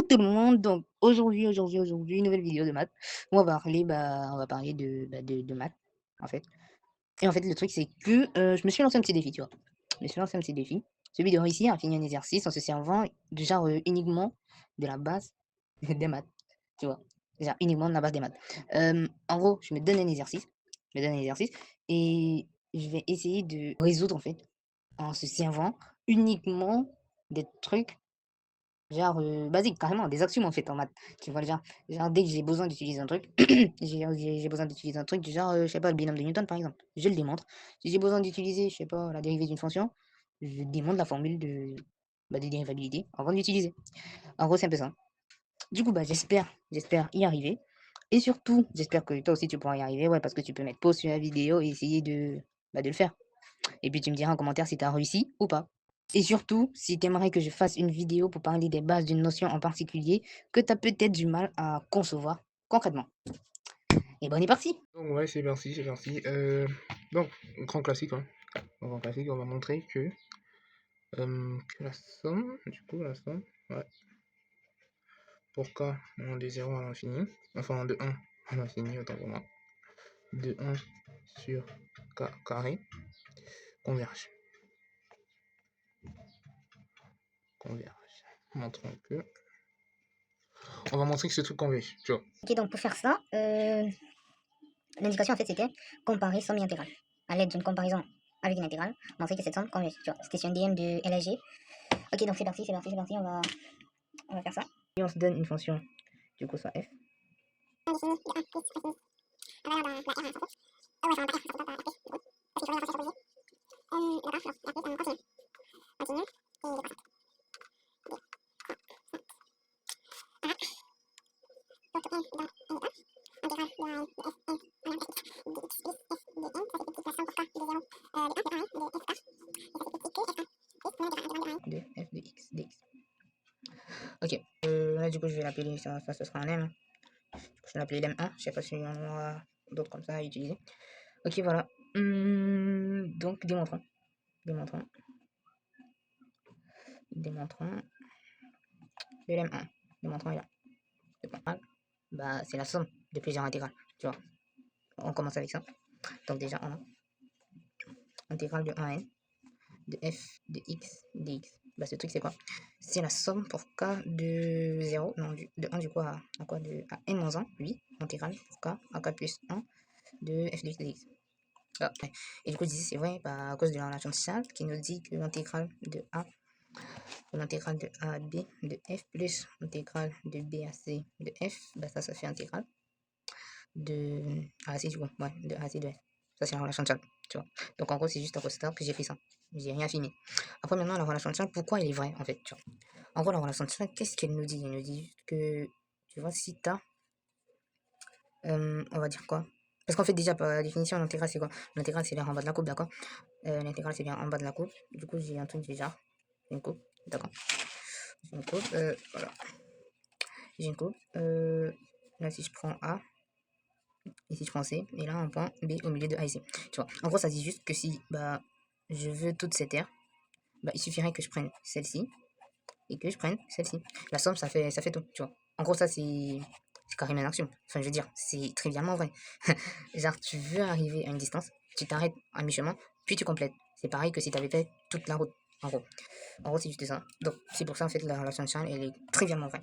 tout le monde, donc aujourd'hui, nouvelle vidéo de maths où on va parler de maths, en fait. Et en fait, le truc, c'est que je me suis lancé un petit défi, tu vois. Je me suis lancé un petit défi. Celui de réussir à finir un exercice en se servant uniquement de la base des maths, tu vois. Genre uniquement de la base des maths. En gros, je me donne un exercice et je vais essayer de résoudre en fait en se servant uniquement des trucs genre, basique, carrément, des axiomes en fait en maths. Tu vois le genre dès que j'ai besoin d'utiliser un truc, j'ai besoin d'utiliser un truc du genre, je sais pas, le binôme de Newton par exemple, je le démontre. Si j'ai besoin d'utiliser, je sais pas, la dérivée d'une fonction, je démontre la formule de dérivabilité avant de l'utiliser. En gros, c'est un peu ça. Du coup, j'espère y arriver. Et surtout, j'espère que toi aussi tu pourras y arriver, ouais, parce que tu peux mettre pause sur la vidéo et essayer de le faire. Et puis tu me diras en commentaire si tu as réussi ou pas. Et surtout, si tu aimerais que je fasse une vidéo pour parler des bases d'une notion en particulier que tu as peut-être du mal à concevoir concrètement. Et bon, on est parti. Donc ouais, c'est parti, c'est parti. Donc, grand classique, hein. Grand classique, on va montrer que la somme, ouais, pour k de 0 à l'infini, enfin de 1 à l'infini, autant pour moi, de 1 sur k carré, converge. Converge. Montrons que... On va montrer que ce truc converge, tu vois. Ok, donc pour faire ça, l'indication en fait c'était comparer somme et intégrale. À l'aide d'une comparaison avec une intégrale, montrer que cette somme converge. Tu vois, c'était sur un DM de LAG. Ok, donc c'est parti, on va faire ça. Et on se donne une fonction, du coup, soit f. De f de x dx. Ok, là du coup je vais l'appeler, ça ce sera un m. Hein. Je vais l'appeler lm1, je sais pas si on aura d'autres comme ça à utiliser. Ok, voilà. Donc démontrons. Démontrons le lm1. Démontrons là. C'est pas mal. Bah, c'est la somme de plusieurs intégrales, tu vois. On commence avec ça. Donc déjà, on a intégrale de 1 à n de f de x dx. Bah, ce truc, c'est quoi? C'est la somme pour k de 0, non, de 1 du coup à quoi à n-1, oui, intégrale pour k à k plus 1 de f de x dx. Ah, ouais. Et du coup, c'est vrai, bah, à cause de la relation de Charles qui nous dit que l'intégrale de a à b de f plus l'intégrale de b à c de f, bah ça fait intégrale de A à C du coup, ouais, de A à C de F. Ça, c'est la relation de Charles, tu vois. Donc, en gros, c'est juste à cause de ça que j'ai fait ça. J'ai rien fini. Après, maintenant, la relation de Charles, pourquoi elle est vraie, en fait, tu vois. En gros, la relation de Charles, qu'est-ce qu'elle nous dit? Elle nous dit juste que, tu vois, si t'as, on va dire quoi? Parce qu'en fait, déjà, par définition, l'intégrale, c'est quoi? L'intégrale, c'est l'air en bas de la coupe, d'accord? L'intégrale, c'est bien en bas de la coupe. Du coup, j'ai un truc déjà. J'ai une coupe, d'accord? J'ai une coupe, voilà. J'ai une coupe. Là, si je prends A, ici je prends C, et là un point B au milieu de A et C. Tu vois, en gros ça dit juste que si bah, je veux toute cette aire, bah, il suffirait que je prenne celle-ci et que je prenne celle-ci. La somme ça fait tout, tu vois. En gros ça c'est carrément un axiome. Enfin je veux dire, c'est trivialement vrai. Genre tu veux arriver à une distance, tu t'arrêtes à mi-chemin, puis tu complètes. C'est pareil que si tu avais fait toute la route, en gros. En gros c'est juste ça. Donc c'est pour ça en fait la relation de Charles elle est trivialement vraie.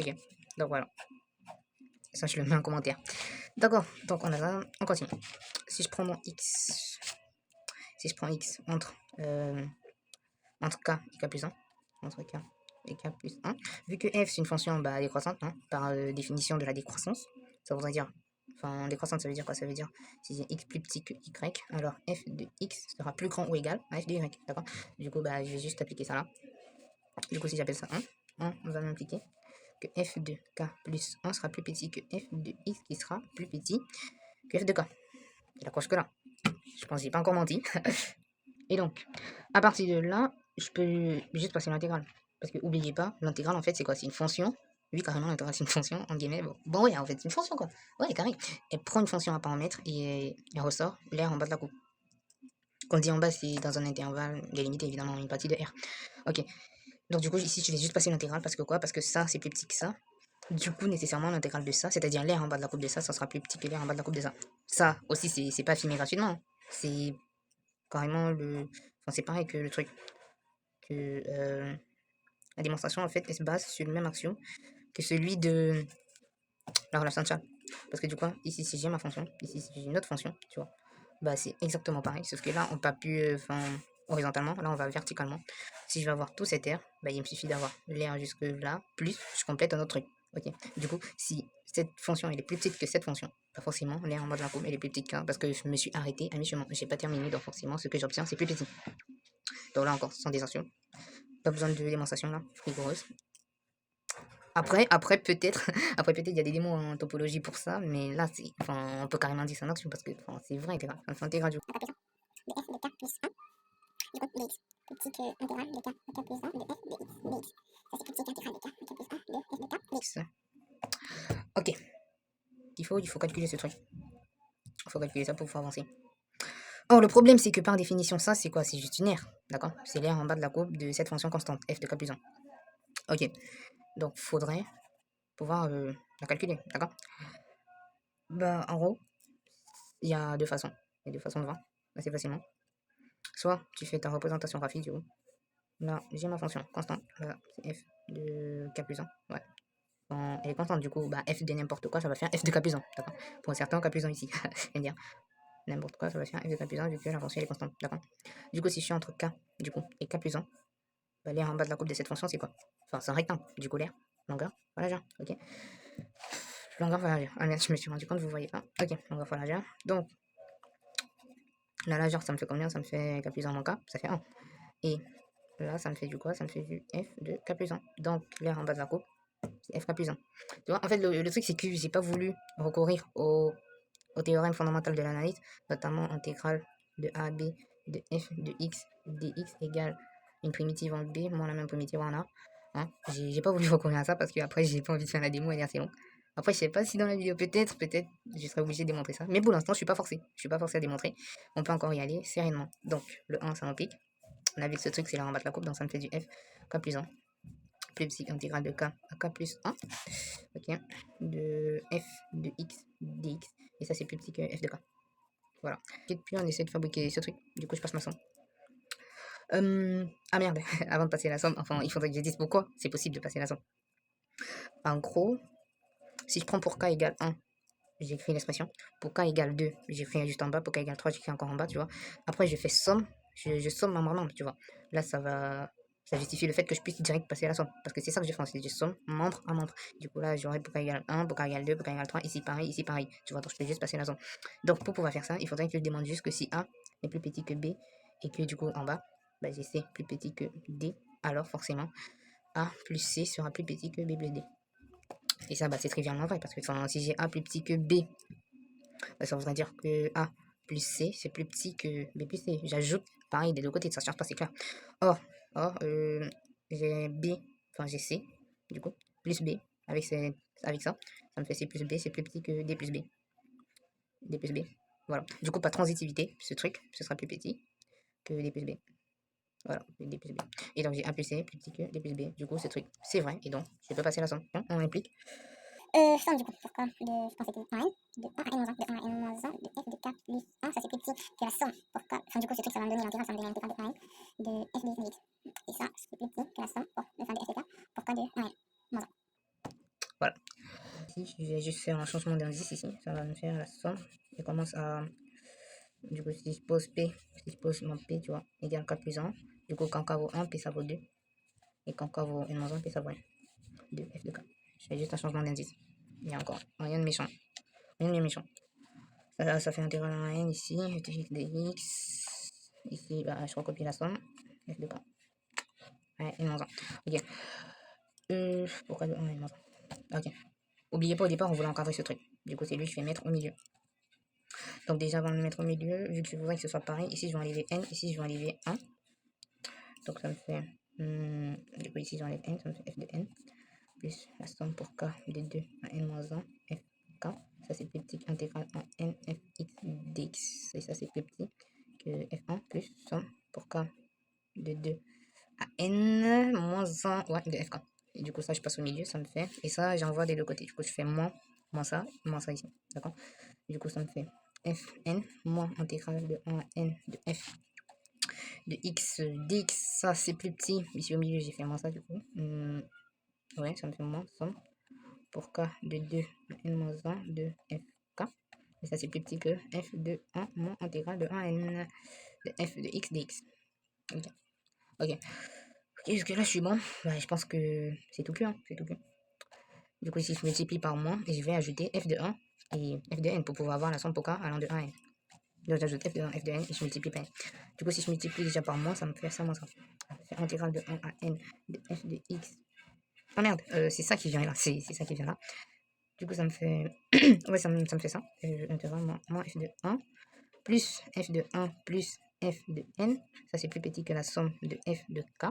Ok, donc voilà. Ça je le mets en commentaire. D'accord, donc on a ça, on continue. Si je prends mon x, si je prends x entre k et k plus 1, entre k et k plus 1, vu que f c'est une fonction bah, décroissante, hein, par définition de la décroissance, ça voudrait dire, enfin décroissante ça veut dire quoi? Ça veut dire si j'ai x plus petit que y, alors f de x sera plus grand ou égal à f de y, d'accord? Du coup bah je vais juste appliquer ça là. Du coup si j'appelle ça 1 va m'impliquer que f de k plus 1 sera plus petit que f de x qui sera plus petit que f de k. Il accroche que là. Je pense que j'ai pas encore menti. Et donc, à partir de là, je peux juste passer l'intégrale. Parce que, oubliez pas, l'intégrale, en fait, c'est quoi? C'est une fonction. Oui, carrément, l'intégrale, c'est une fonction, en guillemets. Bon, ouais, en fait, c'est une fonction, quoi. Ouais, carré. Elle prend une fonction à paramètres et elle ressort l'air en bas de la coupe. Quand on dit en bas, c'est dans un intervalle délimité, évidemment, une partie de R. Ok. Donc du coup, ici, je vais juste passer l'intégrale parce que quoi? Parce que ça, c'est plus petit que ça. Du coup, nécessairement, l'intégrale de ça, c'est-à-dire l'air en bas de la coupe de ça sera plus petit que l'air en bas de la coupe de ça. Ça aussi, c'est pas filmé gratuitement, hein. C'est carrément le... Enfin, c'est pareil que le truc. Que la démonstration, en fait, elle se base sur le même axiome que celui de la relation de Charles. Parce que du coup, ici, si j'ai ma fonction, ici, si j'ai une autre fonction, tu vois, bah c'est exactement pareil. Sauf que là, on ne pas plus, enfin, horizontalement, là, on va verticalement. Si je veux avoir tout cet air, bah, il me suffit d'avoir l'air jusque là, plus je complète un autre truc. Ok. Du coup, si cette fonction elle est plus petite que cette fonction, bah forcément, l'air en mode la elle est plus petite qu'un parce que je me suis arrêté à mi-chemin. J'ai pas terminé, donc forcément, ce que j'obtiens, c'est plus petit. Donc là encore, sans des actions. Pas besoin de démonstration là, rigoureuse. Après peut-être, après peut-être il y a des démos en topologie pour ça, mais là c'est, enfin, on peut carrément dire c'est un action parce que enfin, c'est vrai intégral, enfin, intégral du coup. De f de k plus 1, du coup, dx. Plus petit que intégrale de k plus 1 de f de x dx. Ça, c'est plus petit qu'intégrale de k plus 1 de f de k dx. Ok, il faut calculer ce truc. Il faut calculer ça pour pouvoir avancer. Or, le problème, c'est que par définition, ça, c'est quoi? C'est juste une aire, d'accord? C'est l'aire en bas de la courbe de cette fonction constante, f de k plus 1. Ok, donc faudrait pouvoir la calculer, d'accord? Bah, en gros, il y a deux façons. Il y a deux façons de voir, assez facilement. Soit tu fais ta représentation graphique, du coup. Là, j'ai ma fonction constante, là, c'est f de k plus 1, ouais. Quand elle est constante, du coup, bah, f de n'importe quoi, ça va faire f de k plus 1, d'accord? Pour un certain k plus 1 ici, je viens de dire. N'importe quoi, ça va faire f de k plus 1 vu que la fonction elle est constante, d'accord? Du coup, si je suis entre k, du coup, et k plus 1, bah, l'air en bas de la courbe de cette fonction, c'est quoi? Enfin, c'est un rectangle, du coup, l'air, longueur, voilà, genre, ok? Longueur fois largeur. Ah merde, je me suis rendu compte, vous voyez pas. Ok, longueur fois largeur. Donc, la largeur, ça me fait combien? Ça me fait k plus 1 moins k, ça fait 1. Et là, ça me fait du quoi? Ça me fait du f de k plus 1. Donc, l'air en bas de la courbe, c'est f k plus 1. Tu vois, en fait, le truc, c'est que j'ai pas voulu recourir au théorème fondamental de l'analyse, notamment intégrale de a à b de f de x dx égale une primitive en b moins la même primitive en a. Hein? J'ai pas voulu recourir à ça parce que après j'ai pas envie de faire la démo, elle est assez longue. Après, je sais pas si dans la vidéo, peut-être, je serai obligé de démontrer ça. Mais pour l'instant, je suis pas forcé. Je suis pas forcé à démontrer. On peut encore y aller sereinement. Donc, le 1, ça implique. On a vu que ce truc, c'est la rembattre la coupe, donc ça me fait du f k plus 1 plus psy intégrale de k à k plus 1. Ok. De f de x dx. Et ça, c'est plus petit que f de k. Voilà. Et puis, on essaie de fabriquer ce truc. Du coup, je passe ma somme. Ah merde, avant de passer la somme, enfin, il faudrait que je dise pourquoi c'est possible de passer la somme. En gros, si je prends pour k égale 1, j'écris l'expression. Pour k égale 2, j'écris juste en bas. Pour k égale 3, j'écris encore en bas, tu vois. Après, je fais somme. Je somme membre à membre, tu vois. Là, ça justifie le fait que je puisse direct passer la somme. Parce que c'est ça que je fais, c'est je somme membre à membre. Du coup, là, j'aurai pour k égale 1, pour k égale 2, pour k égale 3, ici pareil, ici pareil. Tu vois, donc je peux juste passer la somme. Donc, pour pouvoir faire ça, il faudrait que je demande juste que si A est plus petit que B, et que du coup, en bas, bah, j'ai C plus petit que D, alors forcément, A plus C sera plus petit que B plus D. Et ça, bah, c'est trivialement vrai, parce que si j'ai A plus petit que B, bah, ça voudrait dire que A plus C, c'est plus petit que B plus C. J'ajoute, pareil, des deux côtés, ça ne change pas, c'est clair. Or, j'ai B, enfin j'ai C, du coup, plus B, avec ça, ça me fait C plus B, c'est plus petit que D plus B. D plus B, voilà. Du coup, pas transitivité, ce truc, ce sera plus petit que D plus B. Voilà, D plus B. Et donc j'ai A plus C, plus petit que D plus B. Du coup, ce truc, c'est vrai, et donc, je peux passer la somme. On implique. Somme du coup, pourquoi je pensais que 1 de 1 à n moins 1, de 1 à n moins 1, de f de k plus 1, ça c'est plus petit que la somme pour k. Enfin, du coup, ce truc, ça va me donner l'intégrale, ça va me donner l'intégrale de 1 de f de x dx. Et ça, c'est plus petit que la somme pour de f de k pour k de 1 moins 1. Voilà. Ici, je vais juste faire un changement d'indice ici, ça va me faire la somme. Je commence à. Du coup, si je pose P, si je pose mon P, tu vois, égale k plus 1. Du coup, quand k vaut 1, P ça vaut 2. Et quand k vaut n moins 1, P ça vaut 1. 2 f de k. Je fais juste un changement d'indice. Il y a encore rien de méchant. Rien de méchant. Ça fait intégrale à n ici, f de x dx. Ici, bah, je recopie la somme. F de k. Ouais, n moins 1. Ok. Pourquoi de 1 n moins 1? Ok. Oubliez pas, au départ, on voulait encadrer ce truc. Du coup, c'est lui que je vais mettre au milieu. Donc déjà, avant de le mettre au milieu, vu que je voudrais que ce soit pareil, ici, je vais enlever n, ici, je vais enlever 1. Donc ça me fait... du coup, ici, j'enlève n, ça me fait f de n. Plus la somme pour k de 2 à n moins 1, fk. Ça, c'est plus petit qu'intégrale à n, fx dx. Et ça, c'est plus petit que f1 plus somme pour k de 2 à n moins 1 ouais, de fk. Et du coup, ça, je passe au milieu, ça me fait. Et ça, j'envoie des deux côtés. Du coup, je fais moins ça ici. D'accord? Du coup, ça me fait fn moins intégrale de 1 à n de f de x dx. Ça, c'est plus petit. Ici au milieu, j'ai fait moins ça, du coup. Ouais, ça me fait moins somme pour k de 2 à n moins 1 de fk. Et ça, c'est plus petit que f de 1 moins intégrale de 1 à n de f de x dx. Ok. Ok. Jusque là, je suis bon. Bah, je pense que c'est tout que, hein. C'est tout que. Du coup, si je multiplie par moins, je vais ajouter f de 1 et f de n pour pouvoir avoir la somme pour k allant de 1 à n. Donc, j'ajoute f de 1, f de n et je multiplie par n. Du coup, si je multiplie déjà par moins, ça me fait ça moins ça. Ça fait intégrale de 1 à n de f de x. Ah merde, c'est ça qui vient là. C'est ça qui vient là. Du coup, ça me fait. Ouais, ça me fait ça. Intégrale moins f de 1 plus f de 1 plus f de n. Ça, c'est plus petit que la somme de f de k.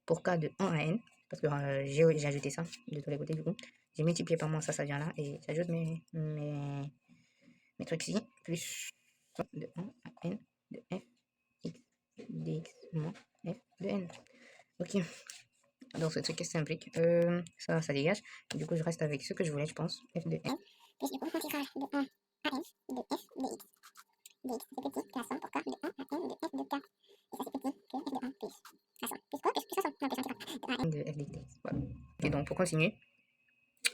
Pour k de 1 à n, parce que j'ai ajouté ça de tous les côtés du coup. J'ai multiplié par moins ça vient là, et j'ajoute mes trucs ici, plus de 1 à n de f x dx moins f de n. Ok, donc ce truc s'implique, ça dégage. Du coup, je reste avec ce que je voulais, je pense, f de n. Plus du coup, intégrale de 1 à n de f de x. dx, c'est plus petit que la somme pour k de 1 à n de f de k. Et ça, c'est plus petit que f de 1 plus la somme. Plus quoi? Plus la somme. Non, plus intégrale de 1 à n De f dx. Voilà. Et donc, pour continuer,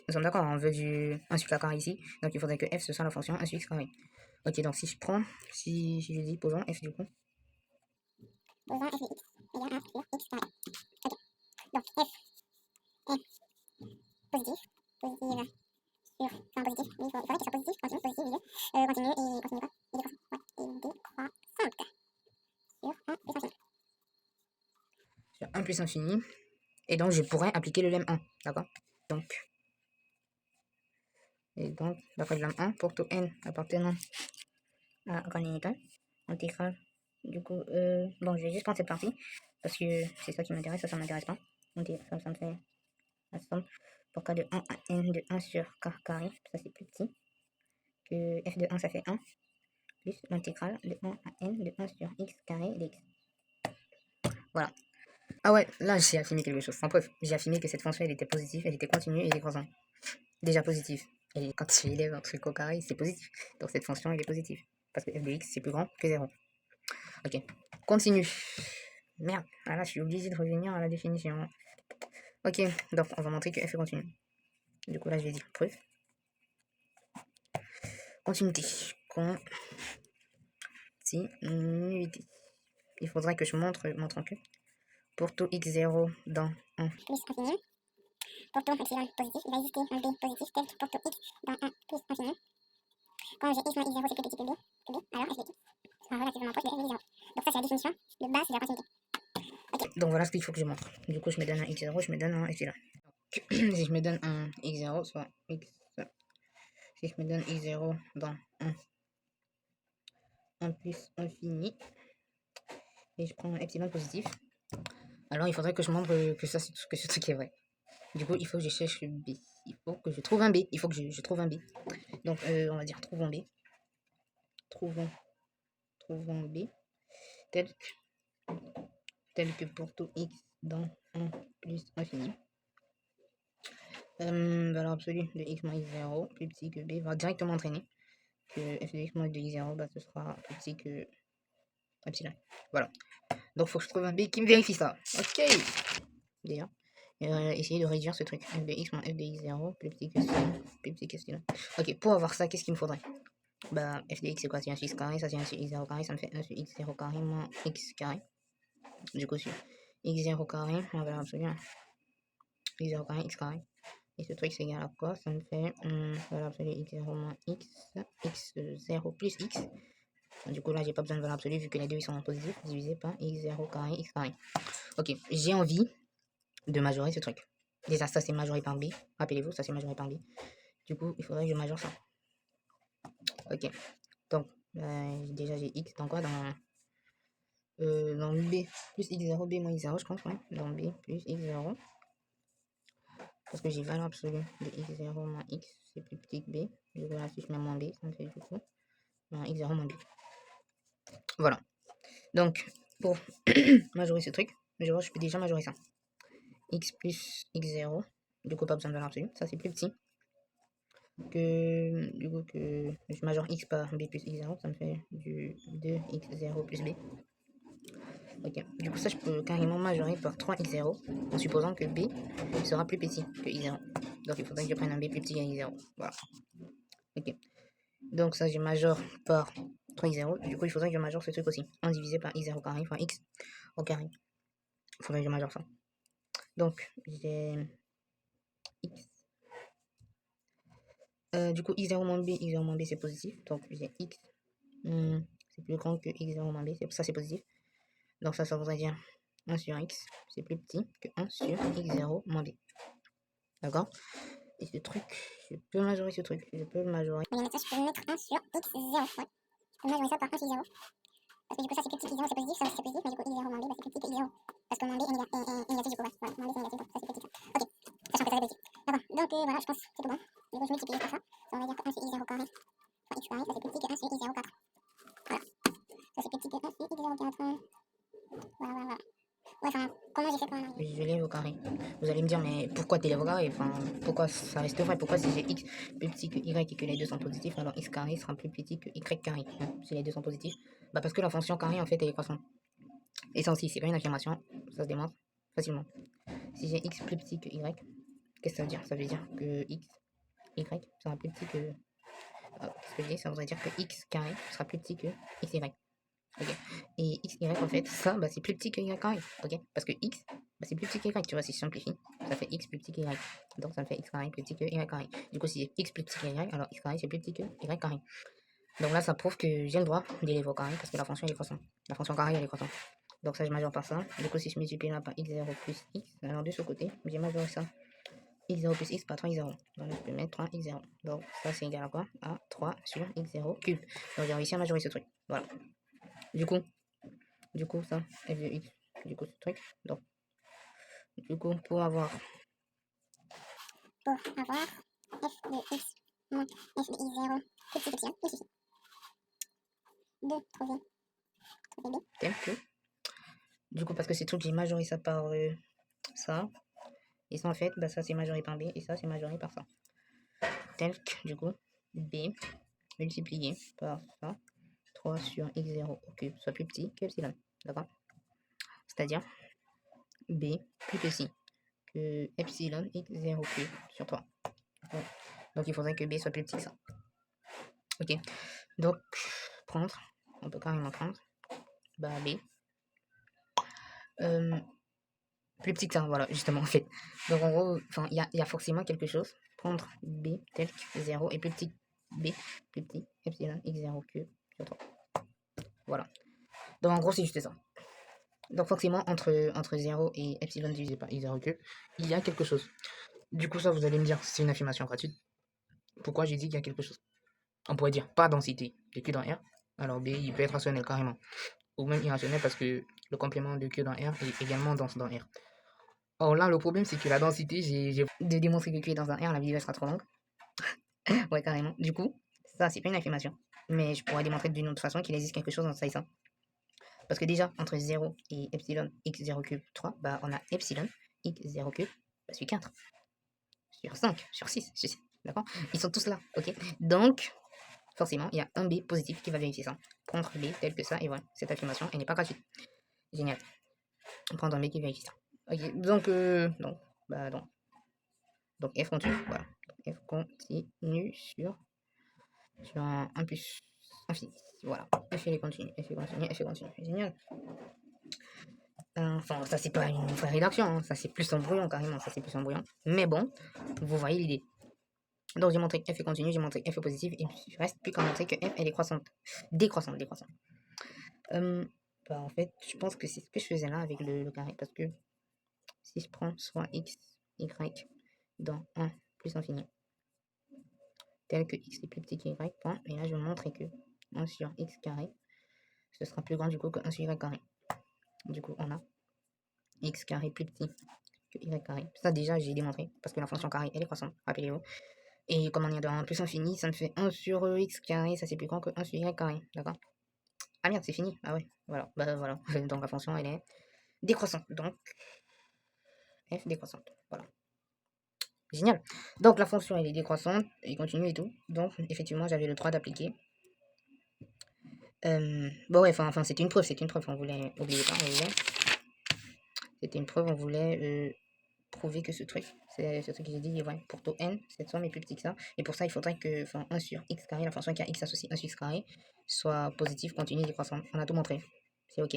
nous sommes d'accord, on veut du 1 sur la carré ici, donc il faudrait que f ce soit la fonction 1 sur x carré. Ok, donc si je prends, si je dis posons f du coup. Posons f de x égale 1 sur x carré. Ok, donc f est positif, positive sur, enfin positif, il faudrait qu'il soit positif, continue, positif, milieu, continue et continue pas, et décroissante sur 1 plus infini. Sur 1 plus infini. Et donc, je pourrais appliquer le lemme 1. D'accord? Donc, d'après le lemme 1, pour tout n appartenant à grand inégal, intégrale. Du coup, bon, je vais juste prendre cette partie, parce que c'est ça qui m'intéresse, ça m'intéresse pas. Donc, ça me fait la somme pour k de 1 à n de 1 sur k carré, ça c'est plus petit, que f de 1 ça fait 1, plus l'intégrale de 1 à n de 1 sur x carré dx. Voilà. Ah ouais, là j'ai affirmé quelque chose, sans preuve. J'ai affirmé que cette fonction elle était positive, elle était continue et décroissante. Déjà positive. Et quand tu élèves un truc au carré, c'est positif. Donc cette fonction elle est positive. Parce que f de x c'est plus grand que 0. Ok. Continue. Merde. Ah là je suis obligé de revenir à la définition. Ok. Donc on va montrer que f est continu. Du coup là je vais dire preuve. Continuité. Continuité. Il faudrait que je montre que pour tout x0 dans 1. Plus infini. Pour tout epsilon positif, il va exister un b positif tel que pour tout x dans 1 plus infini. Quand j'ai x moins x0 c'est plus petit que b, alors f de x sera relativement proche de f de x0. Donc ça c'est la définition de base de la continuité. Okay. Donc voilà ce qu'il faut que je montre. Du coup je me donne un x0, je me donne un epsilon. Si je me donne un x0, soit x. Si je me donne x0 dans 1 plus infini, et je prends un epsilon positif, alors il faudrait que je montre que ce truc est vrai. Du coup, il faut que je cherche le b. Il faut que je trouve un b. Il faut que je trouve un b. Donc, on va dire trouvons b. Trouvons b. Tel que pour tout x dans 1 plus infini. Valeur absolue de x moins x0 plus petit que b va directement entraîner que f de x moins de x0, bah, ce sera plus petit que epsilon. Voilà. Donc, faut que je trouve un b qui me vérifie ça. Ok. Déjà. Essayer de réduire ce truc. f de x moins f de x0 plus petit que epsilon. Ok, pour avoir ça, qu'est-ce qu'il me faudrait? Bah, f de x c'est quoi? C'est 1 sur x carré, ça c'est 1 sur x0 carré, ça me fait 1 sur x0 carré moins x carré. Du coup, sur x0 carré, on va absolue x0 carré, x carré. Et ce truc c'est égal à quoi? Ça me fait valeur absolue x0 moins x0 plus x. Du coup, là, j'ai pas besoin de valeur absolue vu que les deux ils sont en positif, divisé par x0 carré, x carré. Ok, j'ai envie de majorer ce truc. Déjà, ça c'est majoré par b. Rappelez-vous, ça c'est majoré par b. Du coup, il faudrait que je majore ça. Ok, donc déjà j'ai x dans quoi? Dans b plus x0, b moins x0, je pense, ouais. Dans b plus x0. Parce que j'ai valeur absolue de x0 moins x, c'est plus petit que b. Du coup, là, si je mets moins b, ça me fait du coup x0 moins b. Voilà. Donc, pour majorer ce truc, mais je vois, je peux déjà majorer ça. X plus x0, du coup pas besoin de valeur absolue, ça c'est plus petit que, du coup, que je majore x par b plus x0, ça me fait du 2x0 plus b. Ok, du coup ça je peux carrément majorer par 3x0 en supposant que b sera plus petit que x0. Donc il faudrait que je prenne un b plus petit que x0. Voilà. Ok. Donc ça je majore par 3x0. Du coup il faudrait que je majore ce truc aussi. 1 divisé par x0 carré fois x au carré. Il faudrait que je majore ça. Donc j'ai x. Du coup x0 moins b c'est positif. Donc j'ai x. C'est plus grand que x0 moins b. Ça c'est positif. Donc ça voudrait dire 1 sur x, c'est plus petit que 1 sur x0 moins b. D'accord? Et ce truc, je peux majorer ce truc. Je peux le majorer. Mais ça, je peux mettre 1 sur x0. Ouais. Je peux majorer ça par 1 sur x0. Parce que du coup, ça c'est plus petit que x0, c'est positif, ça c'est positif, mais du coup, x0 moins b, bah, c'est plus petit que x0. Parce que moins b est négatif, du coup, ouais. Voilà, moins b c'est négatif, donc ça c'est petit. Ça. Ok, sachant que ça c'est positif. D'accord, donc voilà, je pense que c'est tout bon. Du coup, je multiplie par ça. Ça va dire que 1 sur x0 carré fois x carré, ça c'est plus petit que 1 sur x0 4. Voilà. Ça c'est plus petit que 1 sur x0 4. Voilà. Ouais, enfin, comment j'ai fait pour en arriver? Je l'ai au carré. Vous allez me dire, mais pourquoi t'élèves au carré? Enfin, pourquoi ça reste vrai? Pourquoi si j'ai x plus petit que y et que les deux sont positifs, alors x carré sera plus petit que y carré, si les deux sont positifs? Bah parce que la fonction carré, en fait, elle est croissante. Et ça aussi, c'est pas une affirmation, ça se démontre facilement. Si j'ai x plus petit que y, qu'est-ce que ça veut dire? Ça veut dire que y sera plus petit que... ce que je dis, ça voudrait dire que x carré sera plus petit que xy. Ok. Et xy, en fait, ça, bah, c'est plus petit que y carré. Ok. Parce que x, bah, c'est plus petit que y. Tu vois, si je simplifie, ça fait x plus petit que y. Donc, ça me fait x carré plus petit que y carré. Du coup, si j'ai x plus petit que y, alors x carré, c'est plus petit que y carré. Donc là, ça prouve que j'ai le droit d'élever au carré parce que la fonction, elle est croissante. La fonction carré, elle est croissante. Donc, ça, je majore par ça. Du coup, si je multiplie là par x0 plus x, alors de ce côté, j'ai majoré ça. x0 plus x par 3x0. Donc là, je peux mettre 3x0. Donc, ça, c'est égal à quoi? À 3 sur x0 cube. Donc, j'ai réussi à majorer ce truc. Voilà. Du coup, ça, f de x, du coup, ce truc. Donc, du coup, pour avoir f de x moins f de x0 plus petit que il suffit de trouver b. tel que, du coup, parce que c'est truc, j'ai majoré ça par ça. Et ça, en fait, bah, ça, c'est majoré par b. Et ça, c'est majoré par ça. Tel que, du coup, b multiplié par ça. 3 sur x0 au cube soit plus petit que epsilon. D'accord? C'est-à-dire b plus petit que epsilon x0 cube sur 3. Donc il faudrait que b soit plus petit que ça. Ok. Donc, prendre, on peut carrément prendre bah, b. Plus petit que ça, voilà, justement, en fait. Donc en gros, il y a forcément quelque chose. Prendre b tel que 0 et plus petit b plus petit epsilon x0 cube sur 3. Voilà. Donc en gros, c'est juste ça. Donc forcément, entre 0 et epsilon divisé par x0 cube, il y a quelque chose. Du coup, ça, vous allez me dire, c'est une affirmation gratuite. Pourquoi j'ai dit qu'il y a quelque chose? On pourrait dire pas densité de Q dans R. Alors B, il peut être rationnel carrément. Ou même irrationnel parce que le complément de Q dans R est également dense dans R. Or là, le problème, c'est que la densité, j'ai de démontrer que Q est dans un R, la vidéo sera trop longue. Ouais, carrément. Du coup, ça, c'est pas une affirmation. Mais je pourrais démontrer d'une autre façon qu'il existe quelque chose entre ça et ça. Parce que déjà, entre 0 et epsilon x0 cube 3, bah, on a epsilon x0 cube bah, sur 4, sur 5, sur 6, sur 6. D'accord? Ils sont tous là, ok? Donc, forcément, il y a un B positif qui va vérifier ça. Prendre B tel que ça, et voilà, cette affirmation, elle n'est pas gratuite. Génial. Prendre un B qui vérifie ça. Ok, donc, donc F continue, voilà. Donc, F continue sur un plus infini. Voilà, F est continue, F est continue. Génial. Enfin, ça c'est pas une vraie rédaction, hein. Ça c'est plus embrouillant carrément, ça c'est plus embrouillant. Mais bon, vous voyez l'idée. Donc j'ai montré que F est continu, j'ai montré que F est positif, et il reste plus qu'à montrer que F elle est croissante. Décroissante. Bah en fait, je pense que c'est ce que je faisais là avec le carré, parce que si je prends soit x, y dans 1 plus infini, tel que x est plus petit que y, point, et là je vais montrer que 1 sur x carré, ce sera plus grand du coup que 1 sur y carré. Du coup, on a x carré plus petit que y carré. Ça déjà j'ai démontré, parce que la fonction carré elle est croissante, rappelez-vous. Et comme on est dans 1 plus infini, ça me fait 1 sur x carré, ça c'est plus grand que 1 sur y carré, d'accord? Ah merde, c'est fini. Ah ouais, voilà. Bah voilà. Donc la fonction elle est décroissante. Donc, f décroissante. Voilà. Génial. Donc, la fonction, elle est décroissante, et continue et tout. Donc, effectivement, j'avais le droit d'appliquer. Bon, ouais, enfin, c'était une preuve, on voulait, oubliez pas, c'était une preuve, on voulait prouver que ce truc que j'ai dit, ouais, pour taux n, cette somme est plus petit que ça, et pour ça, il faudrait que, 1 sur x carré, la fonction qui a x associé 1 sur x carré, soit positive, continue, décroissante. On a tout montré, c'est ok.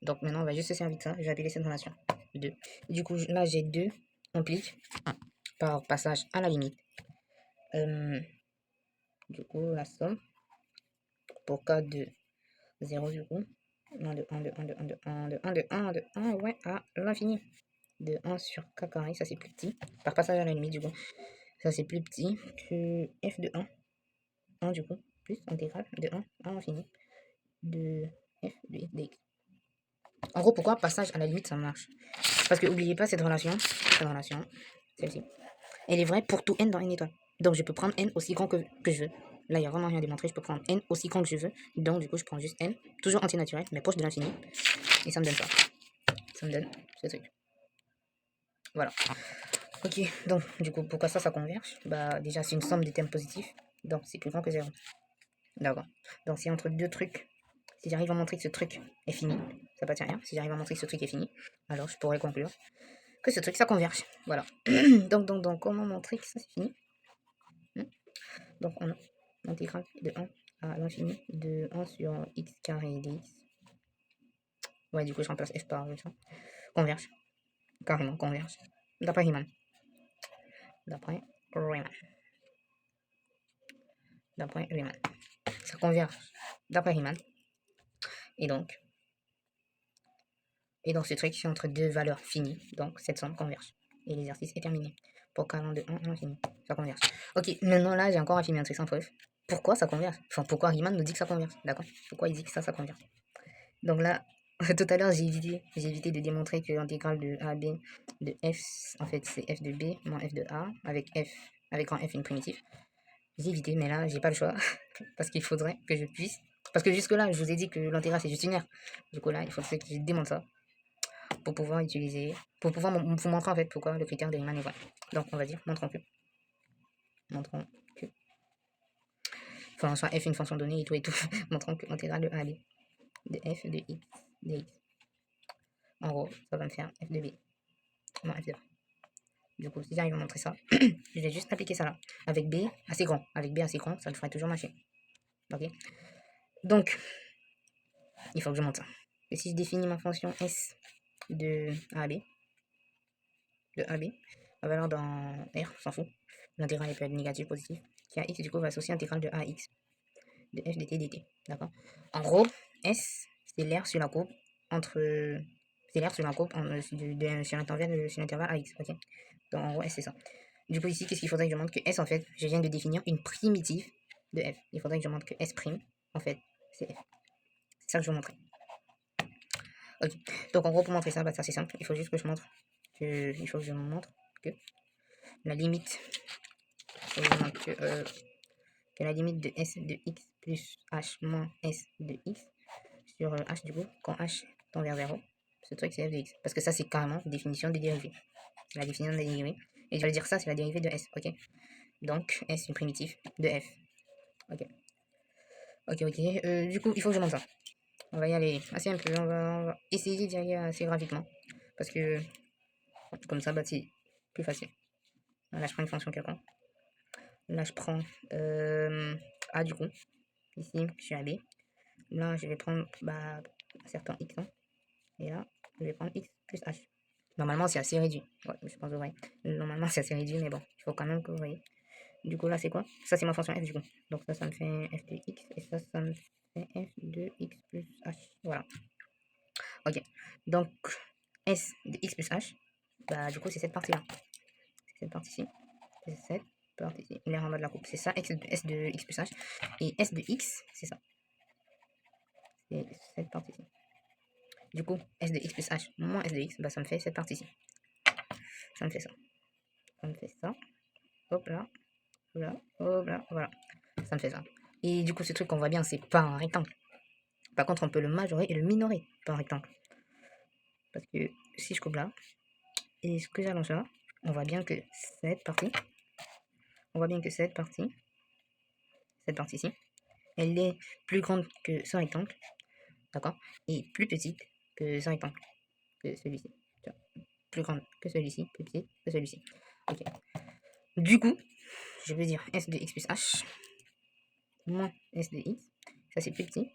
Donc maintenant, on va juste se servir de ça, je vais appeler cette relation 2. Du coup, là, j'ai 2 implique 1 par passage à la limite. Du coup, la somme, pour k de 0 du coup, 1 de 1 de 1 de 1 de 1 de 1 de 1 de 1, ouais, à l'infini. De 1 sur k carré, ça c'est plus petit. Par passage à la limite, du coup, ça c'est plus petit que f de 1. 1 du coup, plus intégrale de 1 à l'infini de f de x dx. En gros, pourquoi passage à la limite ça marche? Parce que n'oubliez pas cette relation, celle-ci, elle est vraie pour tout n dans n étoile. Donc je peux prendre n aussi grand que je veux. Là, il n'y a vraiment rien à démontrer. Je peux prendre n aussi grand que je veux. Donc, du coup, je prends juste n, toujours antinaturel, mais proche de l'infini. Et ça me donne ça. Ça me donne ce truc. Voilà. Ok, donc, du coup, pourquoi ça converge? Bah, déjà, c'est une somme de termes positifs. Donc, c'est plus grand que 0. D'accord. Donc, si entre deux trucs, si j'arrive à montrer que ce truc est fini, ça ne rien. Si j'arrive à montrer que ce truc est fini, alors je pourrais conclure que ce truc, ça converge. Voilà. donc, comment montrer que ça, c'est fini? Donc, on a l'intégrale de 1 à l'infini de 1 sur x carré dx. Ouais, du coup, je remplace f par ça. Converge. Carrément, converge. D'après Riemann. D'après Riemann. Ça converge d'après Riemann. Et donc, ce truc, c'est entre deux valeurs finies. Donc, cette somme converge. Et l'exercice est terminé. Pour k allant de 1 à l'infini. Ça converge. Ok, maintenant là, j'ai encore affirmé un truc sans preuve. Pourquoi ça converge? Enfin, pourquoi Riemann nous dit que ça converge? D'accord? Pourquoi il dit que ça converge? Donc là, tout à l'heure, j'ai évité de démontrer que l'intégrale de a à b de f, en fait, c'est f de b moins f de a, avec grand f une primitive. J'ai évité, mais là, j'ai pas le choix, parce qu'il faudrait que je puisse... Parce que jusque-là, je vous ai dit que l'intégrale, c'est juste une Du coup, là, il faudrait que je démonte ça, pour pouvoir vous montrer, en fait, pourquoi le critère de Riemann est vrai. Donc, on va dire, montrons que... Enfin, soit f une fonction donnée, et tout, montrons que l'intégrale de a à b de f de x dx. En gros, ça va me faire f de b moins f de a. Du coup, si j'arrive à montrer ça, je vais juste appliquer ça là. Avec b assez grand. Avec b assez grand, ça le ferait toujours marcher. Ok. Donc, il faut que je montre ça. Et si je définis ma fonction s de a à b, la valeur dans R, on s'en fout. L'intégrale peut être négative, positive. Qui a x, du coup, va associer l'intégrale de a à x de f dt dt. D'accord. En gros, s, c'est l'air sur la courbe entre. C'est l'air sur la courbe sur l'intervalle ax. Ok. Donc, en gros, s, c'est ça. Du coup, ici, qu'est-ce qu'il faudrait que je montre? Que S, en fait, je viens de définir une primitive de F. Il faudrait que je montre que S', en fait, c'est F. C'est ça que je veux montrer. Ok. Donc, en gros, pour montrer ça, bah, ça c'est simple. Il faut juste que je montre que... Il faut que je montre que la limite... que la limite de S de X plus H moins S de X sur H, du coup, quand H tend vers 0, ce truc, c'est F de X. Parce que ça, c'est carrément définition des dérivés. La définition des dérivés. Et je vais dire ça, c'est la dérivée de S, ok. Donc, S, une primitive de F. Ok. Du coup, il faut que je monte ça. On va y aller assez un peu. On va essayer d'y aller assez graphiquement. Parce que, comme ça, bah, c'est plus facile. Là, je prends une fonction quelconque. Là, je prends A, du coup. Ici, je suis à B. Là, je vais prendre un certain X. Hein. Et là, je vais prendre X plus H. Normalement, c'est assez réduit. Ouais, je pense que vous voyez. Normalement, c'est assez réduit, mais bon, il faut quand même que vous voyez. Du coup, là, c'est quoi? Ça, c'est ma fonction f, du coup. Donc, ça me fait f de x. Et ça me fait f de x plus h. Voilà. Ok. Donc, s de x plus h, bah, du coup, c'est cette partie-là. C'est cette partie-ci. C'est cette partie-ci. Il est en bas de la coupe. C'est ça, s de x plus h. Et s de x, c'est ça. C'est cette partie-ci. Du coup, s de x plus h moins s de x, bah, ça me fait cette partie-ci. Ça me fait ça. Ça me fait ça. Hop là. Là, hop là, voilà. Ça me fait ça. Et du coup, ce truc qu'on voit bien, c'est pas un rectangle. Par contre, on peut le majorer et le minorer par un rectangle. Parce que si je coupe là, et ce que j'allonge là, on voit bien que cette partie, cette partie-ci, elle est plus grande que ce rectangle, d'accord, et plus petite que ce rectangle, que celui-ci. Plus grande que celui-ci, plus petite que celui-ci. Ok. Du coup, je peux dire S de x plus h moins S de x. Ça, c'est plus petit.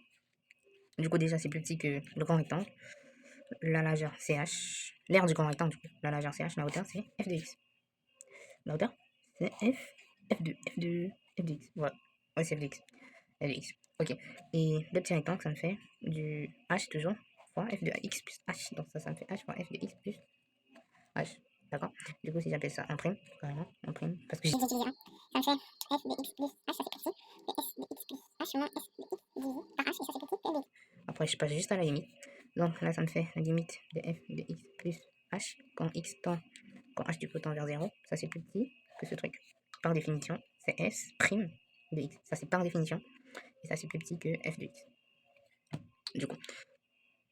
Du coup, déjà, c'est plus petit que le grand rectangle. La largeur, c'est h. L'aire du grand rectangle, du coup. La largeur, c'est h. La hauteur, c'est f de x. La hauteur, c'est f de x. Voilà. Ouais, c'est f de x. F de x. Ok. Et le petit rectangle, ça me fait du h toujours fois f de x plus h. Donc ça me fait h fois f de x plus h. D'accord. Du coup, si j'appelle ça un prime, carrément, un prime, parce que j'ai... Ça me fait f de x plus h, ça c'est petit. Et s de x plus h moins s de x divisé par h, et ça c'est petit. Et Après, je passe juste à la limite. Donc là, ça me fait la limite de f de x plus h quand x tend, quand h du coup tend vers 0. Ça, c'est plus petit que ce truc. Par définition, c'est s prime de x. Ça, c'est par définition. Et ça, c'est plus petit que f de x. Du coup,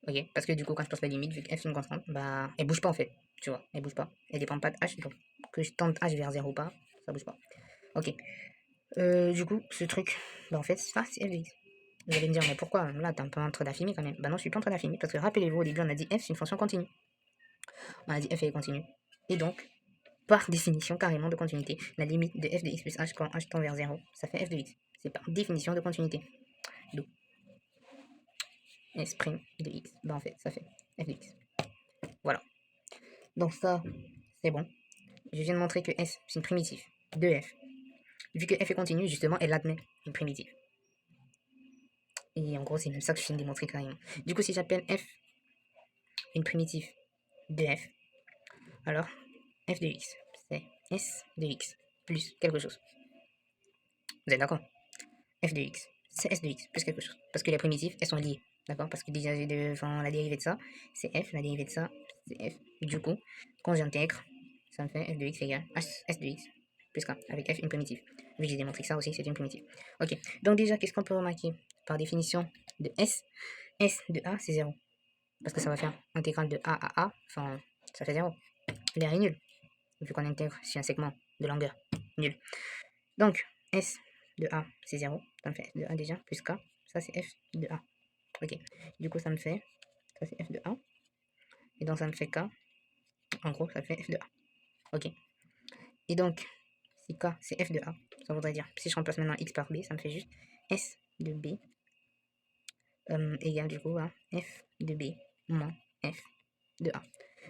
ok. Parce que du coup, quand je passe la limite, vu que f c'est une constante, bah, elle bouge pas en fait. Tu vois, elle bouge pas. Elle dépend pas de h. Donc, que je tente h vers 0 ou pas, ça bouge pas. Ok. Du coup, ce truc, bah en fait, ça, c'est f de x. Vous allez me dire, mais pourquoi là, t'es un peu en train d'affiner quand même. Bah non, je suis pas en train d'affiner, parce que rappelez-vous, au début, on a dit f, c'est une fonction continue. On a dit f est continue. Et donc, par définition carrément de continuité, la limite de f de x plus h quand h tend vers 0, ça fait f de x. C'est par définition de continuité. Donc, s' de x, bah en fait, ça fait f de x. Voilà. Donc ça, c'est bon. Je viens de montrer que s, c'est une primitive de f. Vu que f est continue, justement, elle admet une primitive. Et en gros, c'est même ça que je viens de démontrer carrément. Du coup, si j'appelle f une primitive de f, alors f de x, c'est s de x plus quelque chose. Vous êtes d'accord? F de x, c'est s de x plus quelque chose. Parce que les primitives, elles sont liées. D'accord? Parce que déjà, la dérivée de ça, c'est f, la dérivée de ça, c'est f. Du coup, quand j'intègre, ça me fait f de x égale s de x plus k, avec f une primitive. Vu que j'ai démontré que ça aussi, c'est une primitive. Ok, donc déjà, qu'est-ce qu'on peut remarquer? Par définition de s de a, c'est 0. Parce que ça va faire intégrale de a, enfin, ça fait 0. L'air est nul, vu qu'on intègre sur un segment de longueur. Nul. Donc, S de A, c'est 0. Ça me fait F de A déjà, plus K. Ça, c'est F de A. Ok. Du coup, ça me fait... Ça, c'est F de A. Et donc, ça me fait K. En gros, ça fait F de A. Ok. Et donc, si K, c'est F de A, ça voudrait dire, si je remplace maintenant X par B, ça me fait juste S de B égale du coup à F de B moins F de A.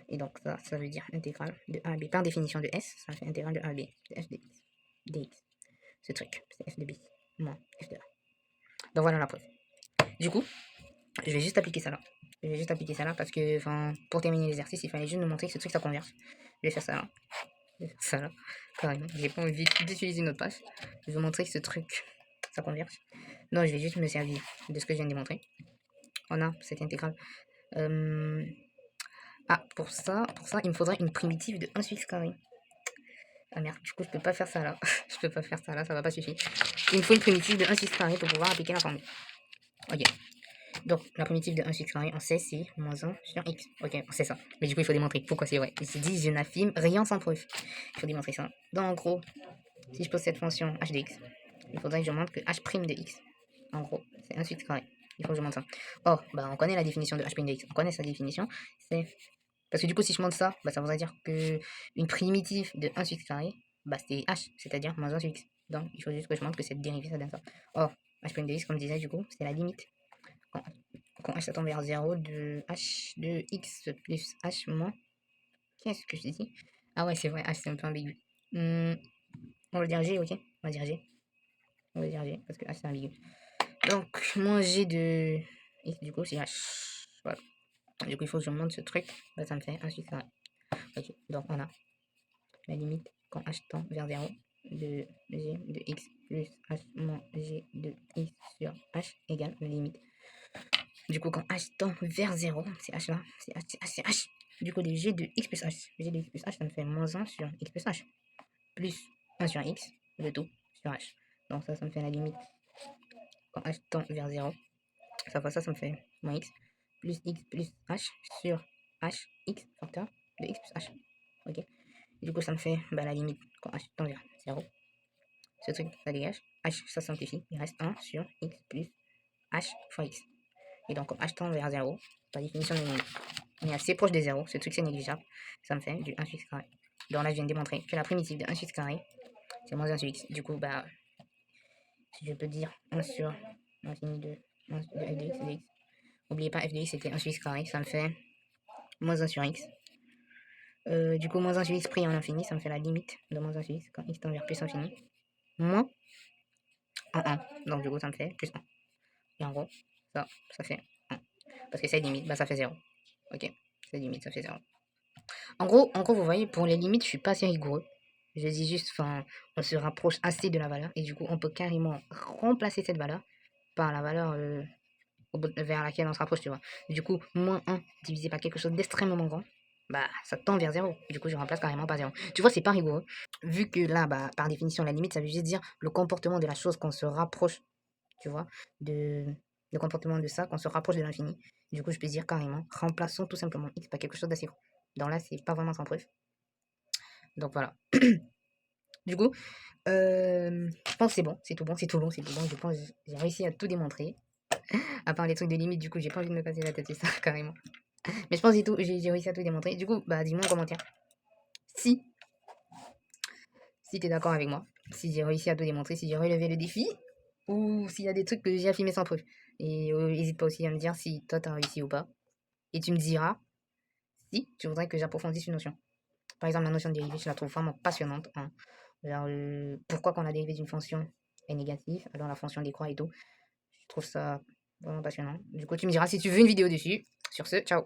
Et donc, ça veut dire intégrale de A à B. Par définition de S, ça fait intégrale de A à B de F de X. Dx. Ce truc, c'est F de B moins F de A. Donc, voilà la preuve. Du coup, je vais juste appliquer ça là. Je vais juste appliquer ça là parce que, enfin, pour terminer l'exercice, il fallait juste nous montrer que ce truc ça converge. Je vais faire ça là. Je vais faire ça là. Carrément. J'ai pas envie d'utiliser une autre page. Je vais vous montrer que ce truc ça converge. Non, je vais juste me servir de ce que je viens de démontrer. On a cette intégrale. Ah, pour ça, il me faudrait une primitive de 1 sur x carré. Ah merde, du coup, je peux pas faire ça là. Je peux pas faire ça là, ça va pas suffire. Il me faut une primitive de 1 sur x carré pour pouvoir appliquer la formule. Ok. Donc, la primitive de 1 sur x carré, on sait, c'est moins 1 sur x. Ok, on sait ça. Mais du coup, il faut démontrer pourquoi c'est vrai. Il s'est dit, je n'affirme rien sans preuve. Il faut démontrer ça. Donc, en gros, si je pose cette fonction h de x, il faudrait que je montre que h' de x, en gros, c'est 1 sur x carré. Il faut que je montre ça. Or, bah, on connaît la définition de h' de x. On connaît sa définition. C'est... Parce que du coup, si je montre ça, bah, ça voudrait dire que une primitive de 1 sur x carré, bah, c'est h, c'est-à-dire moins 1 sur x. Donc, il faut juste que je montre que cette dérivée, ça donne ça. Or, h' de x, comme je disais, du coup, c'est la limite. Quand h tend vers 0 de h de x plus h moins... Qu'est-ce que je dis? Ah ouais, c'est vrai, h c'est un peu ambigu. On va dire g, ok? On va dire g. On va dire g, parce que h c'est ambigu. Donc, moins g de x, du coup, c'est h. Voilà. Du coup, il faut que je monte ce truc. Bah, ça me fait 1 sur carré. Ok, donc on a la limite quand h tend vers 0 de g de x plus h moins g de x sur h égale la limite. Du coup, quand h tend vers 0, c'est h là, c'est h, c'est h, c'est h. Du coup, de g de x plus h. G de x plus h, ça me fait moins 1 sur x plus h. Plus 1 sur x, le tout sur h. Donc ça me fait la limite. Quand h tend vers 0, ça me fait moins x. Plus h sur h, x facteur de x plus h. Ok. Du coup, ça me fait la limite quand h tend vers 0. Ce truc, ça dégage. H, ça simplifie. Il reste 1 sur x plus h fois x. Et donc, comme h tend vers 0, par définition de limite, on est assez proche de 0. Ce truc, c'est négligeable. Ça me fait du 1 sur x carré. Donc là, je viens de démontrer que la primitive de 1 sur x carré, c'est moins 1 sur x. Du coup, si je peux dire 1 sur l'infini de f de x, de x. N'oubliez pas, f de x, c'était 1 sur x carré. Ça me fait moins 1 sur x. Du coup, moins 1 sur x pris en infini, ça me fait la limite de moins 1 sur x quand x tend vers plus infini. Moins en 1. Donc, du coup, ça me fait plus 1. Et en gros, ça fait 1. Parce que cette limite, ça fait 0. Ok, cette limite, ça fait 0. En gros, vous voyez, pour les limites, je suis pas assez rigoureux. Je dis juste, on se rapproche assez de la valeur. Et du coup, on peut carrément remplacer cette valeur par la valeur vers laquelle on se rapproche, tu vois. Du coup, moins 1 divisé par quelque chose d'extrêmement grand, ça tend vers 0. Du coup, je remplace carrément par 0. Tu vois, c'est pas rigoureux. Vu que là, par définition, la limite, ça veut juste dire le comportement de la chose qu'on se rapproche, tu vois, le comportement de ça, qu'on se rapproche de l'infini. Du coup, je peux dire carrément, remplaçons tout simplement x par quelque chose d'assez grand. Donc là, c'est pas vraiment sans preuve. Donc voilà. Du coup, je pense que c'est bon, c'est tout bon, c'est tout long, c'est tout bon. Je pense que j'ai réussi à tout démontrer. À part les trucs de limite, du coup, j'ai pas envie de me passer la tête sur ça, carrément. Mais je pense que j'ai réussi à tout démontrer. Du coup, dis-moi en commentaire si t'es d'accord avec moi, si j'ai réussi à tout démontrer, si j'ai relevé le défi, ou s'il y a des trucs que j'ai affirmés sans preuve. Et n'hésite pas aussi à me dire si toi t'as réussi ou pas. Et tu me diras si tu voudrais que j'approfondisse une notion. Par exemple, la notion de dérivée, je la trouve vraiment passionnante. Hein. Genre, pourquoi quand la dérivée d'une fonction est négative, alors la fonction décroît et tout. Je trouve ça vraiment passionnant. Du coup, tu me diras si tu veux une vidéo dessus. Sur ce, ciao.